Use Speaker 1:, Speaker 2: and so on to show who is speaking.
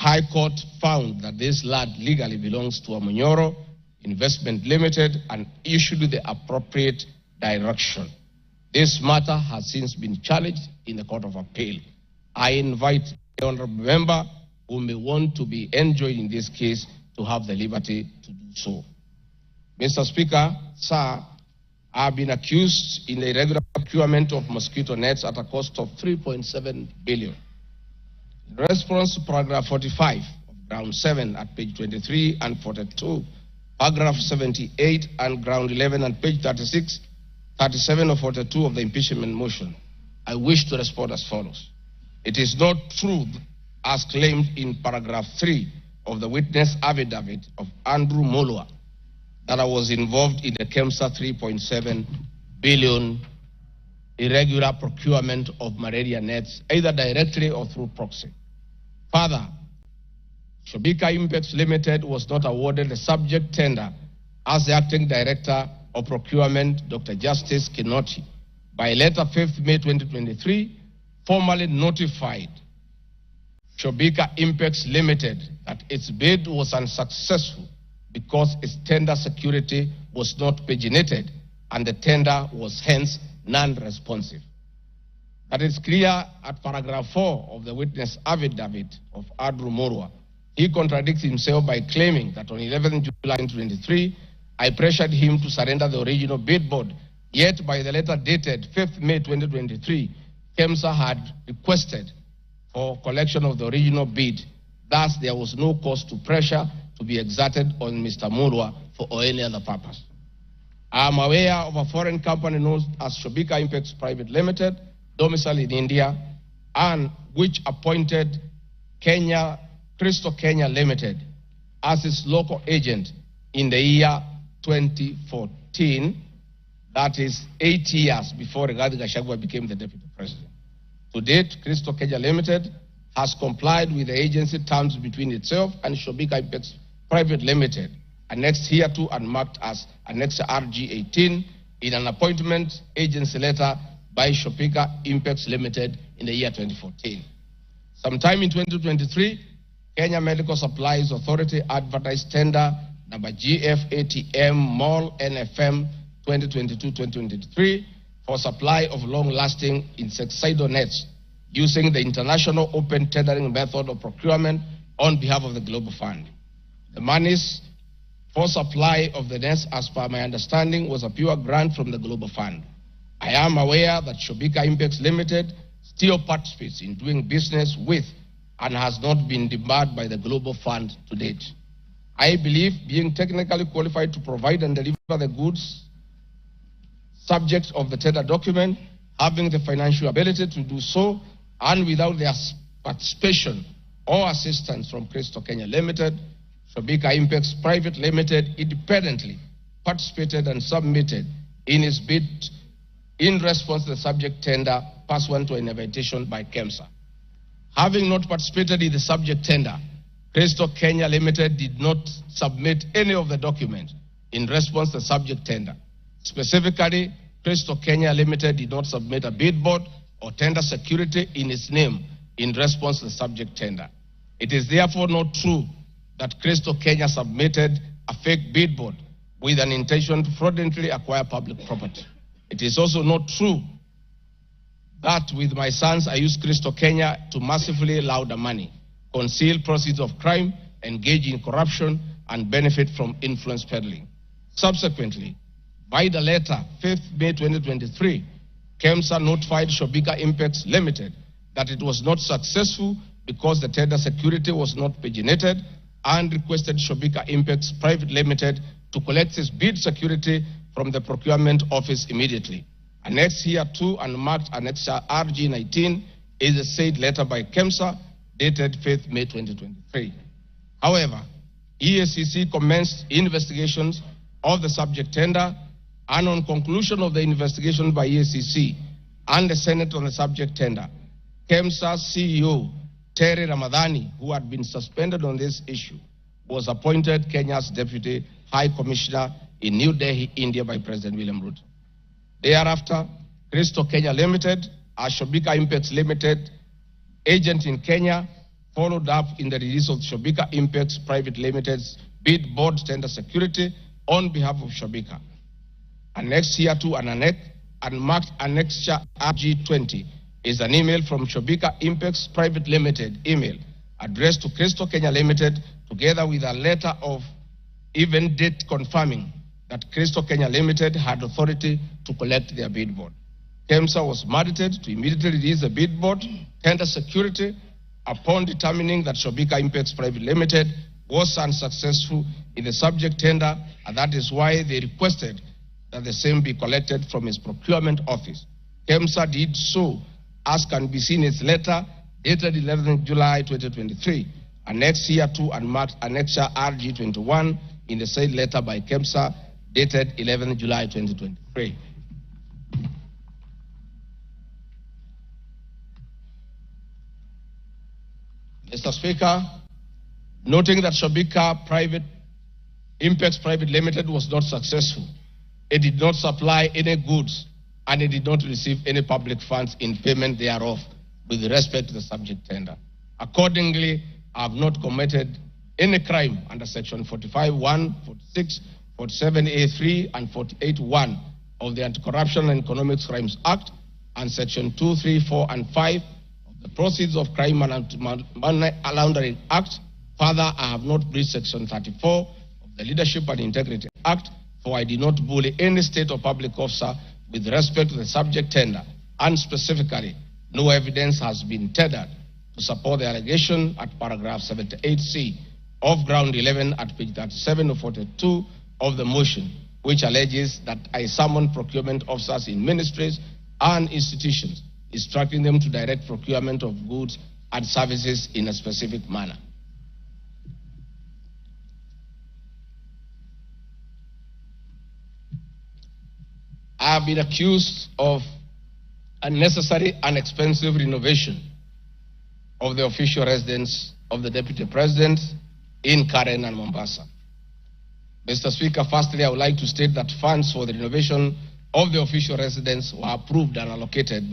Speaker 1: High Court found that this land legally belongs to Amonyoro Investment Limited and issued the appropriate direction. This matter has since been challenged in the Court of Appeal. I invite the honorable member who may want to be enjoined in this case to have the liberty to do so. Mr. Speaker, sir, I have been accused in the irregular procurement of mosquito nets at a cost of 3.7 billion. In response to paragraph 45 of ground 7 at page 23 and 42, paragraph 78 and ground 11 and page 36, 37 or 42 of the impeachment motion, I wish to respond as follows. It is not true, as claimed in paragraph 3 of the witness affidavit of Andrew Mulwa, that I was involved in the KEMSA 3.7 billion irregular procurement of malaria nets, either directly or through proxy. Further, Shobika Impacts Limited was not awarded a subject tender as the acting director of procurement, Dr. Justice Kinoti, by letter 5th May 2023, formally notified Shobika Impacts Limited that its bid was unsuccessful because its tender security was not paginated and the tender was hence non-responsive. That is clear at paragraph 4 of the witness affidavit of Andrew Mulwa. He contradicts himself by claiming that on 11th July 2023, I pressured him to surrender the original bid board, yet by the letter dated 5th May 2023, KEMSA had requested for collection of the original bid. Thus, there was no cause to pressure to be exerted on Mr. Mulwa for any other purpose. I am aware of a foreign company known as Shobika Impacts Private Limited, domiciled in India, and which appointed Crystal Kenya Limited as its local agent in the year 2014, that is 8 years before Gachagua became the deputy president. To date, Crystal Kenya Limited has complied with the agency terms between itself and Shobika Impacts Private Limited, annexed hereto and marked as Annex RG18 in an appointment agency letter by Shobika Impacts Limited in the year 2014. Sometime in 2023, Kenya Medical Supplies Authority advertised tender number GFATM MOL NFM 2022-2023 for supply of long-lasting insecticidal nets using the international open tendering method of procurement on behalf of the Global Fund. The monies for supply of the nets, as per my understanding, was a pure grant from the Global Fund. I am aware that Shobika Impacts Limited still participates in doing business with and has not been debarred by the Global Fund to date. I believe being technically qualified to provide and deliver the goods subject of the tender document, having the financial ability to do so, and without their participation or assistance from Crystal Kenya Limited, Shobika Impacts Private Limited independently participated and submitted in its bid in response to the subject tender pursuant to an invitation by KEMSA. Having not participated in the subject tender, Crystal Kenya Limited did not submit any of the documents in response to the subject tender. Specifically, Crystal Kenya Limited did not submit a bid board or tender security in its name in response to the subject tender. It is therefore not true that Crystal Kenya submitted a fake bid board with an intention to fraudulently acquire public property. It is also not true that with my sons I used Crystal Kenya to massively launder money, conceal proceeds of crime, engage in corruption, and benefit from influence peddling. Subsequently, by the letter 5th May 2023, KEMSA notified Shobika Impacts Limited that it was not successful because the tender security was not paginated, and requested Shobika Impacts Private Limited to collect its bid security from the procurement office immediately. Annexed hereto and marked Annex RG19 is a said letter by KEMSA dated 5th May 2023. However, EACC commenced investigations of the subject tender, and on conclusion of the investigation by EACC and the Senate on the subject tender, KEMSA CEO Terry Ramadhani, who had been suspended on this issue, was appointed Kenya's Deputy High Commissioner in New Delhi, India by President William Ruto. Thereafter, Crystal Kenya Limited, a Shobika Impacts Limited agent in Kenya, followed up in the release of Shobika Impex Private Limited's bid board tender security on behalf of Shobika. Annexed here to and marked Annexure RG20 is an email from Shobika Impex Private Limited email addressed to Crystal Kenya Limited, together with a letter of even date confirming that Crystal Kenya Limited had authority to collect their bid board. KEMSA was mandated to immediately release the bid board tender security upon determining that Shobika Impex Private Limited was unsuccessful in the subject tender, and that is why they requested that the same be collected from its procurement office. KEMSA did so, as can be seen in its letter dated 11 July 2023, annexed here to and marked Annexure RG21 in the said letter by KEMSA dated 11 July 2023. Mr. Speaker, noting that Shobika Impex Private Limited was not successful, it did not supply any goods and it did not receive any public funds in payment thereof with respect to the subject tender. Accordingly, I have not committed any crime under Section 45(1), 46, 47(a)(3), and 48(1) of the Anti-Corruption and Economic Crimes Act and Section 2, 3, 4, and 5 of the Proceeds of Crime and Money Laundering Act. Further, I have not breached Section 34 of the Leadership and Integrity Act, for I did not bully any state or public officer with respect to the subject tender, and specifically, no evidence has been tendered to support the allegation at paragraph 78C of ground 11 at page 37 of 42 of the motion, which alleges that I summoned procurement officers in ministries and institutions, instructing them to direct procurement of goods and services in a specific manner. I have been accused of unnecessary and expensive renovation of the official residence of the Deputy President in Karen and Mombasa. Mr. Speaker, firstly, I would like to state that funds for the renovation of the official residence were approved and allocated